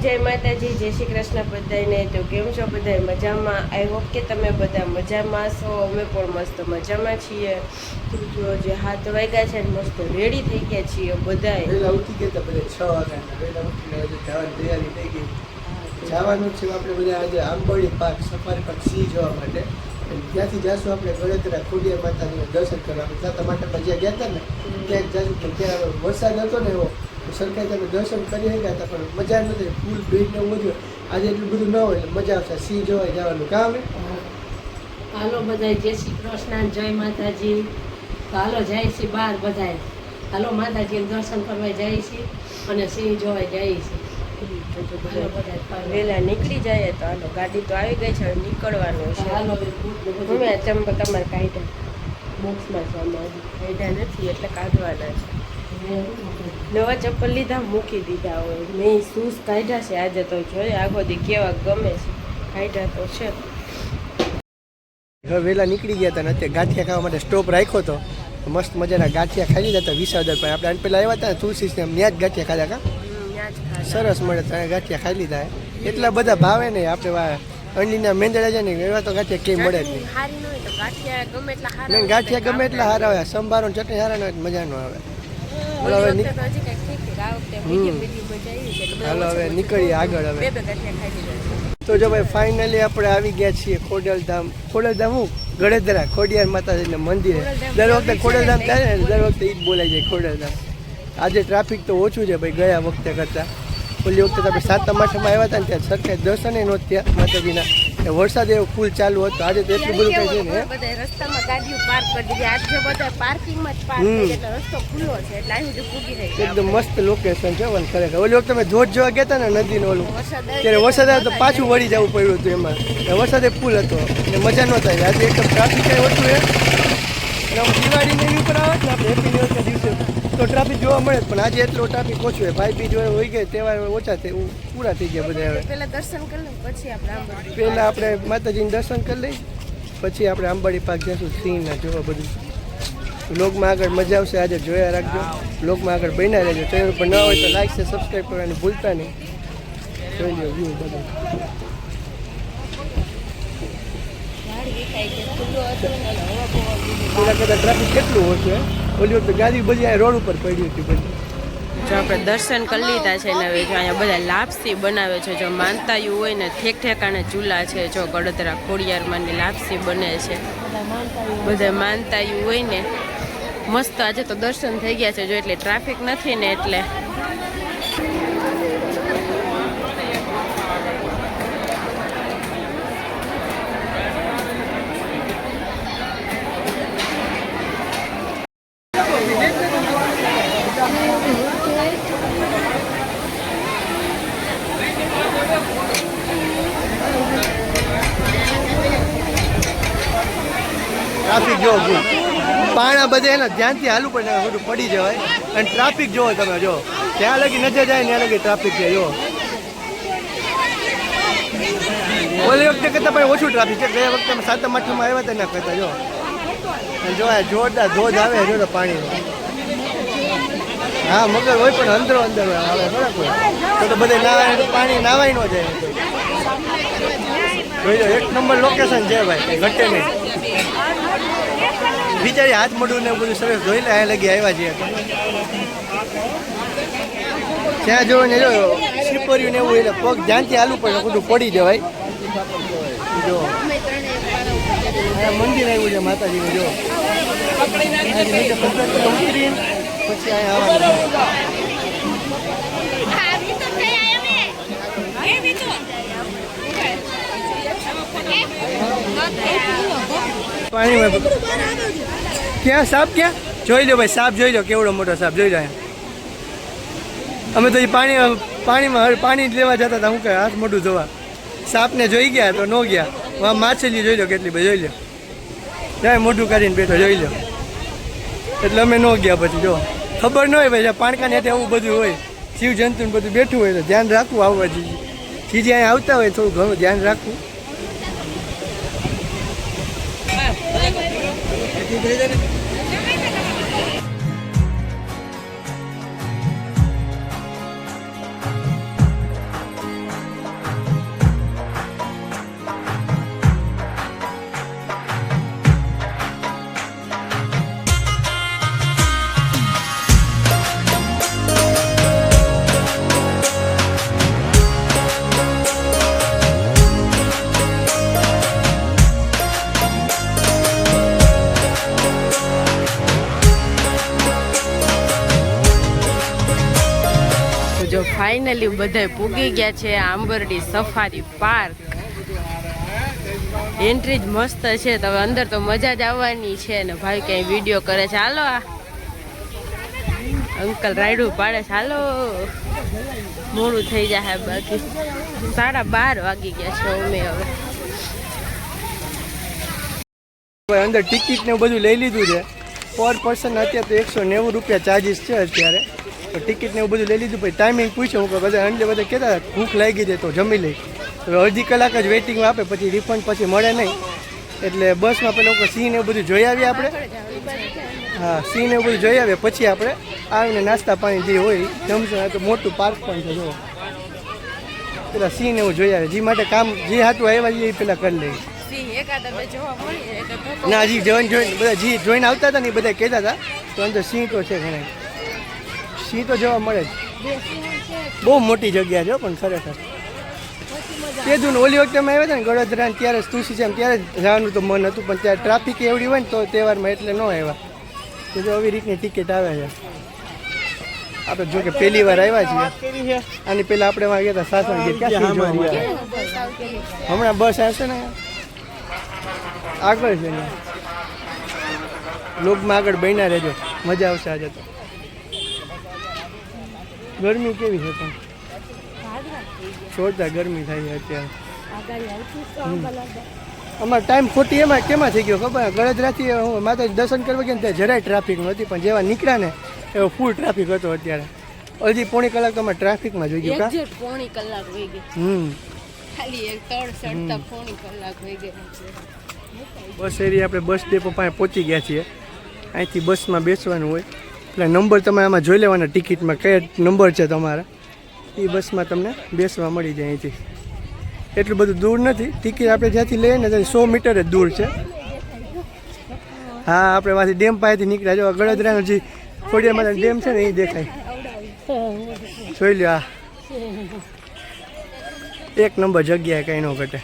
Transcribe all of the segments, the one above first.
જય માતાજી, જય શ્રી કૃષ્ણ બધાને। તો કેમ છો બધા? મજામાં? આઈ હોપ કે તમે બધા મજામાં છો। અમે પણ મસ્ત મજામાં છીએ। તો જો જે 7 વાગ્યા છે ને મસ્ત રેડી થઈ ગયા છીએ બધાય। વહેલા ઉઠી ગયા બધા 6 વાગ્યા વહેલા ઉઠીને આજે જવાની તૈયારી થઈ ગઈ। જવાનું છે આપણે બધા આજે આંબોડી પાર્ક સફારી પાર્ક સિંહ જોવા માટે। ત્યાંથી જઈશું આપણે ગળતરા ખોડિયાર માતાજીના દર્શન કરવા। આપણે સાતા માટેમાં જ્યાં ગયા હતા ને ત્યાં જઈશું, પણ ત્યાં વરસાદ હતો ને એવો સરકારે તમે દર્શન કરી ગયા હતા પણ મજા નથી, ફૂલ ભીડ ને એવું બધું। આજે એટલું બધું ન હોય એટલે મજા આવશે સિંહ જોવા જવાનું કામ। હાલો બધાય, જય શ્રી કૃષ્ણ, જય માતાજી। તો હાલો જાય છે બહાર બધાય, હાલો માતાજીને દર્શન કરવા જાય છે અને સિંહ જોવા જાય છે। વહેલા નીકળી જાય તો હાલો, ગાડી તો આવી ગઈ છે, હવે નીકળવાનું છે। હાલો અમે આ ચંપલ તમારે કાઢ્યા બોક્સમાં છે, આમાં કાઢ્યા નથી એટલે કાઢવાના છે। નવા ચપ્પલ લીધા મૂકી દીધા હોય, મેં શૂઝ કાઢ્યા છે આજે, તો જોઈએ આખો દી કેવા ગમે છે, કાઢ્યા તો છે। હવે વહેલા નીકળી ગયા હતા ને અત્યારે ગાંઠિયા ખાવા માટે સ્ટોપ રાખ્યો હતો, મસ્ત મજાના ગાંઠિયા ખાઈ લીધા હતા વિસાવદર પર। આપણે પહેલાં આવ્યા હતા ને તુલસી ત્યાં જ ગાંઠિયા ખાધા કા સરસ મળે, ત્યાં ગાંઠિયા ખાઈ લીધા। એટલા બધા ભાવે નહીં, આપણે અંડીના મેંદડા છે ને એવા તો ગાંઠિયા કંઈ મળે જ નહીં। ગાંઠિયા ગમે એટલા સારા હોય, સંભારો ચટણી સારા ન હોય મજા ન આવે। હાલો હવે નીકળીએ આગળ। હવે તો જો ભાઈ ફાઇનલી આપણે આવી ગયા છીએ ખોડલધામ। ખોડલધામ હું ગળેધરા ખોડિયાર માતાજીના મંદિરે। દર વખતે ખોડલધામ થાય ને દર વખતે ઈ જ બોલાઈ જાય ખોડલધામ। આજે ટ્રાફિક તો ઓછું છે ભાઈ ગયા વખતે કરતાં। ઓલી વખતે આપણે 7 આઠમાં આવ્યા હતા ને ત્યાં સરખે દર્શને નહોતા થયા માતાજીના, વરસાદ એવો ફૂલ ચાલુ હતો। આજે તો એટલું બધું કઈ છે ને રસ્તામાં ગાડીઓ પાર્ક કરી દીધી, આજે બધા પાર્કિંગમાં જ પાર્ક કરી એટલે રસ્તો ખુલ્લો છે એટલે અહીં સુધી પૂગી રહી એકદમ મસ્ત લોકેશન છે વન ખરેખર। ઓલી વખતે અમે ધોધ જોવા ગયા હતા ને નદીનું ઓલું, ત્યારે વરસાદ આવ્યો તો પાછું વળી જવું પડ્યું હતું એમાં, વરસાદ ફૂલ હતો એટલે મજા નહોતા આવી। આજે એકદમ ટ્રાફિક કઈ ઓછું છે અને દિવાળીની એની ઉપર આવે ને આપણે હેપી ન્યૂ યરના દિવસે તો ટ્રાફિક જોવા મળે, પણ આજે એટલો ટ્રાફિક ઓછું છે। ભાઈ બીજ હોય ગઈ તહેવાર ઓછા પૂરા થઈ ગયા બધા। હવે પહેલા દર્શન કરી લઈએ પછી આપણે પહેલાં આપણે માતાજીને દર્શન કરી લઈ, પછી આપણે આંબાડી પાર્ક જઈશું સિંહના જોવા બધું। વ્લોગમાં આગળ મજા આવશે, આજે જોયા રાખજો, વ્લોગમાં આગળ બન્યા રહેજો। ચેનલ પર ન હોય તો લાઈક છે સબસ્ક્રાઈબ કરવાની ભૂલતા નહીં। જોઈ લો વ્યૂ બધું। પેલા કરતાં ટ્રાફિક કેટલું ઓછું, ઓલી વખતે ગાડી બધી રોડ ઉપર પડી હતી બધી। જો આપણે દર્શન કરી લીધા છે ને હવે જો અહીંયા બધા લાપસી બનાવે છે। જો માનતાયું હોય ને ઠેક ઠેકાણે ચૂલા છે, જો ગળતરા ખોડિયારમાંની લાપસી બને છે, બધા માનતાયું હોય ને મસ્ત। આજે તો દર્શન થઈ ગયા છે જો, એટલે ટ્રાફિક નથી ને એટલે ટ્રાફિક જોવો પાણા બધે એને ધ્યાનથી હાલવું પડે, બધું પડી જવાય। અને ટ્રાફિક જોવો તમે, જો ત્યાં લગી નજર જાય ને ત્યાં લગી ટ્રાફિક છે। જો ઓલી વખતે કરતાં પણ ઓછું ટ્રાફિક છે, ગયા વખતે 7 આઠમાં આવ્યા હતા એના કરતાં। જો અને જો જોરદાર ધોધ આવે જો તો પાણીનો। હા મગર હોય પણ અંદરો અંદર આવે બરાબર, તો બધે નાવાય પાણી નાવાય ન જાય। જોઈ લો એક નંબર લોકેશન છે ભાઈ, ઘટે નહીં। બિચારી હાથ મોઢું ને બધું સરસ ધોઈ લે, અહીંયા લગી આવ્યા છીએ ત્યાં જોવો ને, જો શીપર્યું ને એવું એટલે પગ ધ્યાનથી હાલવું પડે, બધું પડી જવાય। જો મંદિર આવ્યું છે માતાજીનું, જો ઉતરી પછી અહીંયા પાણીમાં ક્યાં સાપ, ક્યાં જોઈ લો ભાઈ સાપ, જોઈ લો કેવડો મોટો સાપ જોઈ લો। અમે તો પાણીમાં પાણી લેવા જતા હતા, હું કહે હાથ મોઢું ધોવા, સાપને જોઈ ગયા તો ન ગયા। માછલી જોઈ લો કેટલી બધી, જોઈ લો જાય મોઢું કાઢીને બેઠો, જોઈ લો એટલે અમે ન ગયા। પછી જો ખબર ન હોય ભાઈ પાણકાની હાથે આવું બધું હોય, જીવજંતુ બધું બેઠું હોય તો ધ્યાન રાખવું। આવવા ચીજી અહીંયા આવતા હોય થોડું ઘણું ધ્યાન રાખવું। ફાઇનલી બધા પૂગી ગયા છે આંબરડી સફારી પાર્ક. એન્ટ્રી જ મસ્ત છે, તો અંદર તો મજા જ આવવાની છે. ને ભાઈ કઈ વિડીયો કરે છે. હાલો આ અંકલ રાયડું પાડે છે. હાલો મોડું થઈ જાય, બાકી 12:30 વાગી ગયા છે. અમે હવે અંદર ટિકિટ ને બધું લઈ લીધું છે. પર પર્સન અત્યારે તો 190 રૂપિયા ચાર્જીસ છે અત્યારે. તો ટિકિટ ને એવું બધું લઈ લીધું. પછી ટાઈમિંગ પૂછ્યું કે બધા અંદર બધા કહેતા ભૂખ લાગી જાય તો જમી લઈ. હવે અડધી કલાક જ વેઇટિંગમાં આપે, પછી રિફંડ પછી મળે નહીં. એટલે બસમાં પેલા લોકો સીન એવું બધું જોઈ આવીએ આપણે. હા, સીન એવું બધું જોઈ આવીએ પછી આપણે આવીને નાસ્તા પાણી જે હોય જમશું. આ તો મોટું પાર્ક પણ છે. જો પેલા સીન એવું જોઈ આવે, જે માટે કામ જે હતું આવ્યા એ પેલા કરી લઈએ. ના, હજી જોઈને બધા જે જોઈને આવતા હતા ને એ બધા કહેતા હતા તો અંદર સિંહ તો છે ઘણા. સિંહ તો જોવા મળે જ. બહુ મોટી જગ્યા છે પણ ખરેખર. તે દૂન ઓલી વખતે અમે આવ્યા હતા ને ગળોદરા ત્યારે તુલસી છે ત્યારે જવાનું તો મન હતું, પણ ત્યારે ટ્રાફિક એવડી હોય ને તો તહેવારમાં એટલે ન આવ્યા. તો જો આવી રીતની ટિકિટ આવે છે. આપણે જો કે પહેલી વાર આવ્યા છીએ. આની પહેલાં આપણે વાં ગયા હતા સાસણ ગીર. ક્યાં હમણાં બસ આવશે ને આગળ છે ને લોકમાં આગળ બન્યા રહેજો, મજા આવશે. આજે તો ગરમી કેવી છે પણ જોરદાર ગરમી થાય છે અત્યારે. અમારો ટાઈમ ખોટી એમાં કેમાં થઈ ગયો ખબર? ગળદરાથી હું માતાજી દર્શન કરવા ગયા ને ત્યાં જરાય ટ્રાફિક નહોતી, પણ જેવા નીકળ્યા ને એવો ફૂલ ટ્રાફિક હતો. અત્યારે અડધી પોણી કલાક તો અમારે ટ્રાફિકમાં જોઈ ગયું. પોણી કલાક વહી ગઈ. ખાલી એક તળ સડતા પોણી કલાક વહી ગઈ. બસ એરિયા આપણે બસ ડેપો પાસે પહોંચી ગયા છીએ. અહીંથી બસમાં બેસવાનું હોય એટલે નંબર તમારે આમાં જોઈ લેવાના ટિકિટમાં કયા નંબર છે તમારા. એ બસમાં તમને બેસવા મળી જાય. અહીંથી એટલું બધું દૂર નથી. ટિકિટ આપણે જ્યાંથી લઈએ ને ત્યાંથી 100 મીટર જ દૂર છે. હા, આપણે પાછી ડેમ પાસેથી નીકળ્યા. જો ગળદરાનો જે ખોડિયારમાં ડેમ છે ને એ દેખાય. જોઈ લો, આ એક નંબર જગ્યાએ કંઈ ન ઘટે.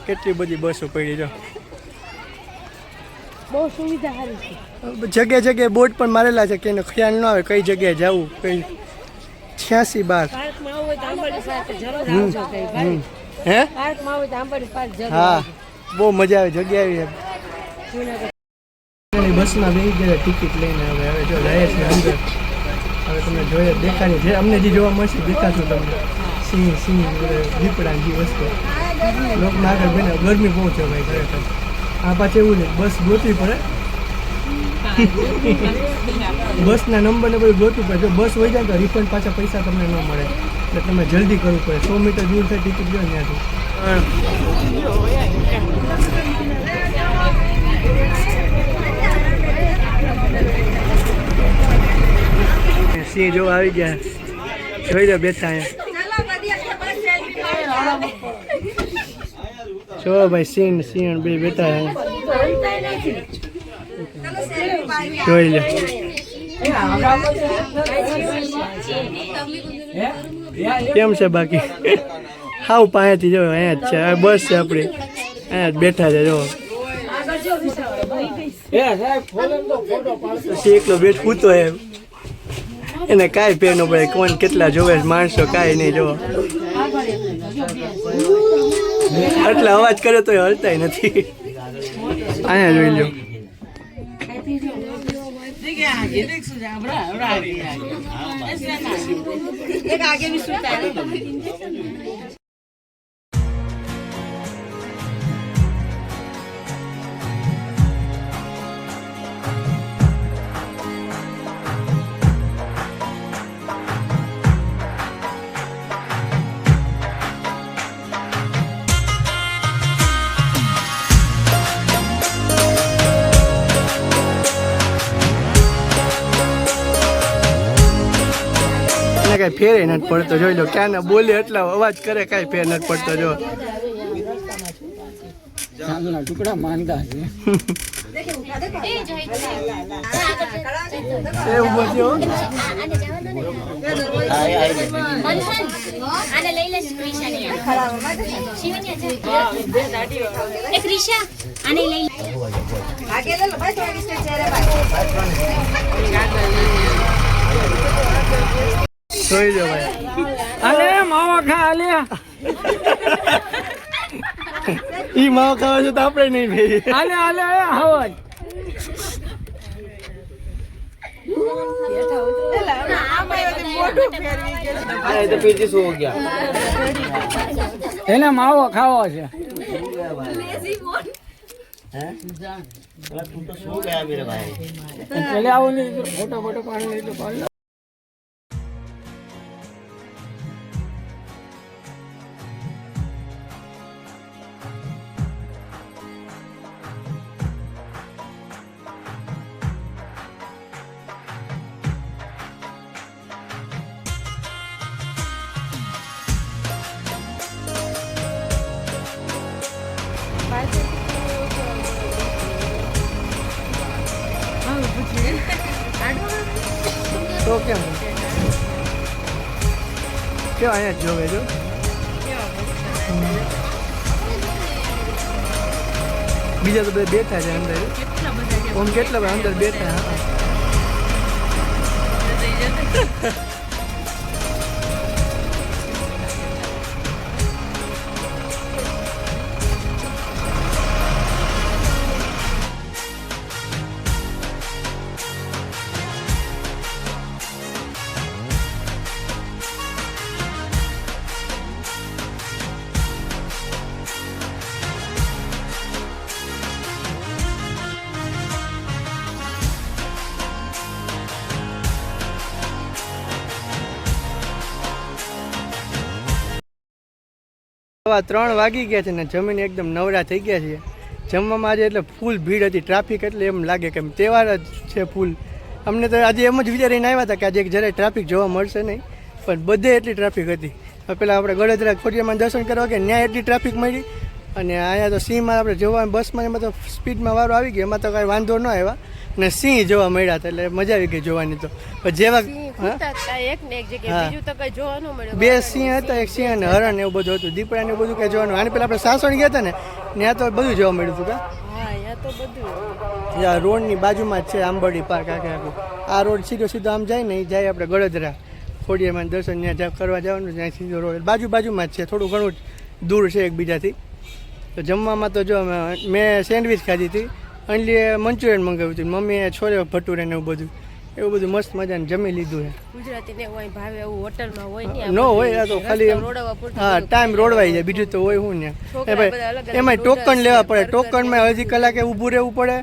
કેટલી બધી બસો પડી. જો બહુ સુવિધા સારી છે. જગ્યાએ જગ્યાએ બોર્ડ પણ મારેલા છે કે એનો ખ્યાલ ન આવે કઈ જગ્યાએ જવું. કઈ 86 બાર પાર્કમાં આવું હોય તો આંબાડી પાર્ક જરૂર આવજો કઈ ભાઈ. હે પાર્કમાં આવું તો આંબાડી પાર્ક જરૂર. હા, બહુ મજા આવે. જગ્યા આવી બસમાં બેસી ગયા ટિકિટ લઈને. હવે જો જાય છે અંદર. હવે તમને જોઈએ દેખાડી છે અમને જે જોવા મળશે દેખાશું તમને. સિંહ દીપડા જે વસ્તુ લોકમાં આગળ બને. ગરમી બહુ છે ભાઈ ખરેખર. આ પાછું એવું છે બસ ગોતવી પડે. બસના નંબર ને બધું ગોતવું પડે. જો બસ હોય જાય તો રિફંડ પાછા પૈસા તમને ન મળે. એટલે તમે જલ્દી કરવું પડે. 100 મીટર દૂર થાય ટિકિટ લો ત્યાંથી. સિંહ જો આવી ગયા. જોઈ લો બેઠા અહીંયા. જો ભાઈ સિંહ બે બેઠા જોઈ લે. કેમ છે બાકી? હાવ પાસેથી જો અહીંયા જ છે. આ બસ છે આપણી. અહીંયા જ બેઠા છે. જો એકલો બેઠ પૂતો એમ એને કાંઈ ફેર ન પડે. કોણ કેટલા જોવે માણસો કાંઈ નહીં. જો એટલે અવાજ કરે તો હલતાય નથી. અહીંયા જોઈ લો. કઈ ફેરે નથી પડતો. જોઈ લો ક્યાં ના બોલે એટલા અવાજ કરે કઈ ફેર નથી પડતો. જો ટુકડા માંગતા છે. જોઈ લો ભાઈ. અલે માવા ખા લે ઈ માવો ખાવા છે તો આપણે નહીં ભાઈ. આલે આલે હવજ એને માવો ખાવો છે પેલે આવું નહીં ફોટો ફોટો પાડી લીધું પાડી તો કેમ કેવા અહીંયા જ જોવે જો. બીજા તો બધા બેઠા છે અંદર. આમ કેટલા બધા અંદર બેઠા. હા સવા 3 વાગી ગયા છે ને જમીને એકદમ નવરા થઈ ગયા છે. જમવામાં આજે એટલે ફૂલ ભીડ હતી, ટ્રાફિક એટલે એમ લાગે કે તહેવાર જ છે ફૂલ. અમને તો આજે એમ જ વિચારીને આવ્યા હતા કે આજે જરાય ટ્રાફિક જોવા મળશે નહીં, પણ બધે એટલી ટ્રાફિક હતી. પહેલાં આપણે ગળદરા ખોડિયારમાં દર્શન કરવા ગયા ત્યાં એટલી ટ્રાફિક મળી, અને અહીંયા તો સિંહમાં આપણે જોવા બસમાં એમાં તો સ્પીડમાં વારો આવી ગયો, એમાં તો કાંઈ વાંધો ન આવ્યા. અને સિંહ જોવા મળ્યા હતા એટલે મજા આવી ગઈ જોવાની. તો જેવા બે સિંહ હતા, એક સિંહ અને હરણ એવું બધું હતું, દીપડા ને એવું બધું કઈ જોવાનું. આની પેલા આપણે સાસણ ગયા હતા ને ત્યાં તો બધું જોવા મળ્યું હતું. કા રોડની બાજુમાં જ છે આંબરડી પાર્ક. આખું આ રોડ સીધો સીધો આમ જાય ને એ જાય આપણે ગળદરા ખોડિયામાં દર્શન ત્યાં કરવા જવાનું. ત્યાં સીધો રોડ બાજુમાં જ છે, થોડું ઘણું દૂર છે એકબીજાથી. તો જમવામાં તો જો મેં સેન્ડવિચ ખાધી હતી, અનલીએ મંચુરિયન મંગાવ્યું હતું, મમ્મીએ છોલે ભટુરે ને એવું બધું મસ્ત મજાને જમી લીધું છે. ન હોય આ તો ખાલી હા ટાઈમ રોડવાઈ જાય, બીજું તો હોય શું ને. એમાં ટોકન લેવા પડે, ટોકનમાં અડધી કલાકે ઊભું રહેવું પડે.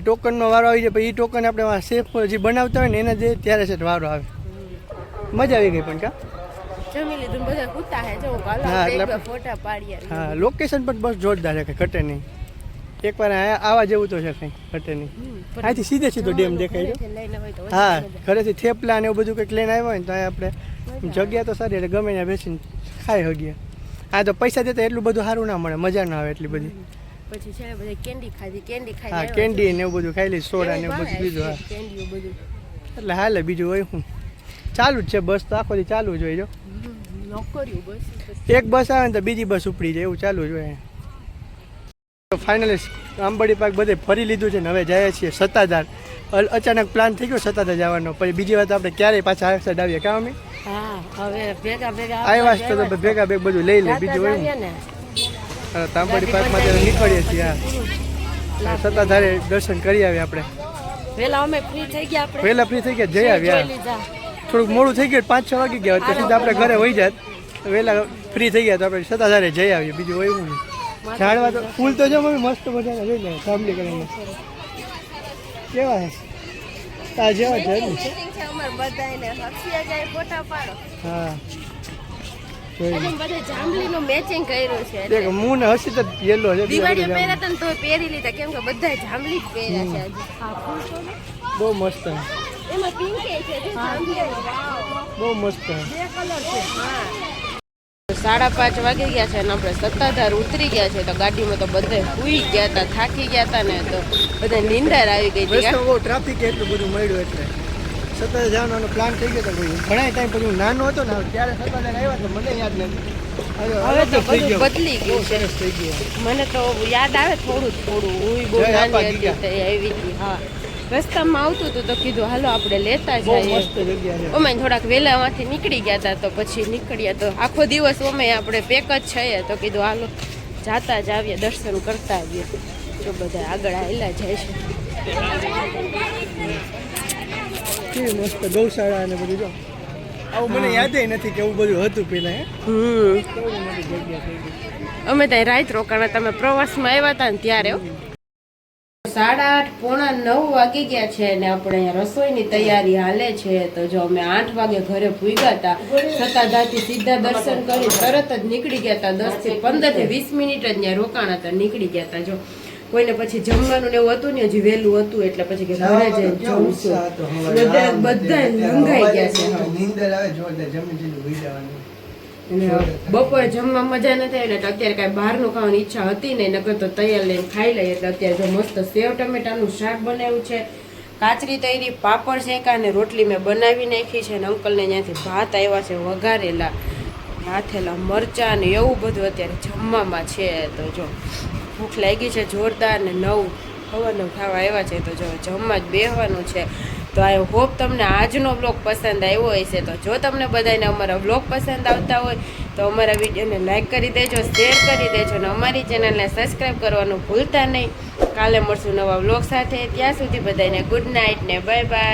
ટોકનનો વારો આવી જાય પછી એ ટોકન આપણે સેફ જે બનાવતા હોય ને એને જે ત્યારે છે વારો આવે. મજા આવી ગઈ પણ કા હા લોકેશન પણ બસ જોરદાર છે, કંઈ ઘટે નહીં. એકવાર આવા જેવું તો છે, કંઈ ઘટે નહીં. અહીંથી સીધો ડેમ દેખાય છે. હા ઘરેથી થેપલા ને એવું બધું કંઈક લઈને આવ્યા હોય ને તો આપણે જગ્યા તો સારી એટલે ગમે ત્યાં બેસીને ખાઈ શકીએ. હા તો પૈસા દેતા એટલું બધું સારું ના મળે, મજા ના આવે એટલી બધી. પછી છે ને બધી કેન્ડી ખાધી. હા કેન્ડી ને એવું બધું ખાઈ લઈ, સોડા ને એવું બધું બીજું. હા એટલે હાલે બીજું હોય શું, ચાલુ જ છે બસ તો આખો દી ચાલુ જ હોય. જો એક બસ આવે ને તો બીજી બસ ઉપડી જાય એવું ચાલુ જ હોય. ફાઇનલી આંબરડી પાર્ક બધે ફરી લીધું છે ને હવે જાય છીએ સત્તાધાર. અચાનક પ્લાન થઈ ગયો સત્તાધાર જવાનો, પછી બીજી વાત આપણે ક્યારેય પાછા આ સાઈડ આવીએ કાં અમે આવ્યા તો ભેગા બધું લઈ લે બીજું હોય ને. આંબરડી પાર્કમાં નીકળીએ છીએ. હા સત્તાધારે દર્શન કરી આવીએ આપણે. વહેલા ફ્રી થઈ ગયા જઈ આવ્યા. થોડુંક મોડું થઈ ગયું, 5-6 વાગી ગયા તો સીધા આપણે ઘરે વહી જાત. વહેલા ફ્રી થઈ ગયા તો આપણે સત્તાધારે જઈ આવીએ બીજું હોય નહીં. ઝાડવા તો ફૂલ તો જો મમ્મી મસ્ત મજાના જોઈ લે ફેમિલી કરીને કેવા હે તા જેવા છે ને. હા જાંબલીનું મેચિંગ કર્યું છે. દેખ હું ને હસી તો યેલો છે. દિવાળી પહેર્યા હતા ને તો પહેરી લીધા કેમ કે બધા જાંબલી જ પહેર્યા છે. બહુ મસ્ત એમાં પિંક છે, બહુ મસ્ત. 5:30 વાગી ગયા છે અને આપણે સત્તાધાર ઉતરી ગયા છે. તો ગાડીમાં તો બધા સૂઈ ગયા હતા, થાકી ગયા હતા ને તો બધા નીંદર આવી ગઈ હતી. બહુ ટ્રાફિક એટલું બધું મળ્યું એટલે સત્તાધાર જવાનો પ્લાન થઈ ગયો હતો. ઘણા ટાઈમ પછી હું નાનો હતો ને ત્યારે સત્તાધાર આવ્યા તો મને યાદ નથી. હવે તો બધું બદલી ગયું છે. થઈ ગયું મને તો યાદ આવે થોડું હું બહુ નાની હતી આવી હતી. હા રસ્તામાં આવતું હતું તો કીધું હાલો આપણે લેતા બહુ જઈએ. મસ્ત જગ્યા છે. અમે થોડાક વહેલામાંથી નીકળી ગયા હતા તો પછી નીકળ્યા તો આખો દિવસ અમે આપણે પેક જ છીએ તો કીધું હાલો જાતા જ આવીએ દર્શન કરતા આવીએ. જો બધા આગળ આવેલા જાય છે. કેવી મસ્ત ગૌશાળા અને બધું જો આવું મને યાદ નથી કે એવું બધું હતું પેલા. કેવડી મોટી જગ્યા થઈ ગઈ. અમે ત્યાં રાત રોકાણા તમે પ્રવાસમાં આવ્યા હતા ને ત્યારે 8:30 પોણા 9 વાગી ગયા છે અને આપણે અહીંયા રસોઈની તૈયારી હાલે છે. તો જો અમે 8 વાગે ઘરે પૂગ્યા હતા. સત્તાધારથી સીધા દર્શન કરી તરત જ નીકળી ગયા હતા. 10 થી 15 થી 20 મિનિટ જ ત્યાં રોકાણા હતા, નીકળી ગયા હતા. જો કોઈને પછી જમવાનું ને એવું હતું ને હજી વહેલું હતું એટલે પછી કે ઘરે જઈને જમશું. બધા લંઘાઈ ગયા છે. નીંદર આવે જોરદાર જમી જીલું ભૂઈ જવાનું. અને બપોરે જમવા મજા નથી આવી એટલે અત્યારે કાંઈ બહારનું ખાવાની ઈચ્છા હતી નહીં, નકર તો તૈયાર લઈને ખાઈ લઈએ. એટલે અત્યારે જો મસ્ત સેવ ટમેટાનું શાક બનાવ્યું છે, કાચરી તૈરી, પાપડ શેકા અને રોટલી મેં બનાવી નાખી છે. અને અંકલને ત્યાંથી ભાત આવ્યા છે વઘારેલા, નાથેલા મરચાં ને એવું બધું અત્યારે જમવામાં છે. તો જો ભૂખ લાગી છે જોરદાર ને ખવાનું ખાવા આવ્યા છે. તો જો જમવા જ બેસવાનું છે. તો આઈ હોપ તમને આજનો બ્લોગ પસંદ આવ્યો હશે. તો જો તમને બધાને અમારા બ્લોગ પસંદ આવતા હોય તો અમારા વિડીયોને લાઈક કરી દેજો, શેર કરી દેજો અને અમારી ચેનલને સબસ્ક્રાઈબ કરવાનું ભૂલતા નહીં. કાલે મળશું નવા બ્લોગ સાથે. ત્યાં સુધી બધાને ગુડ નાઇટ ને બાય બાય.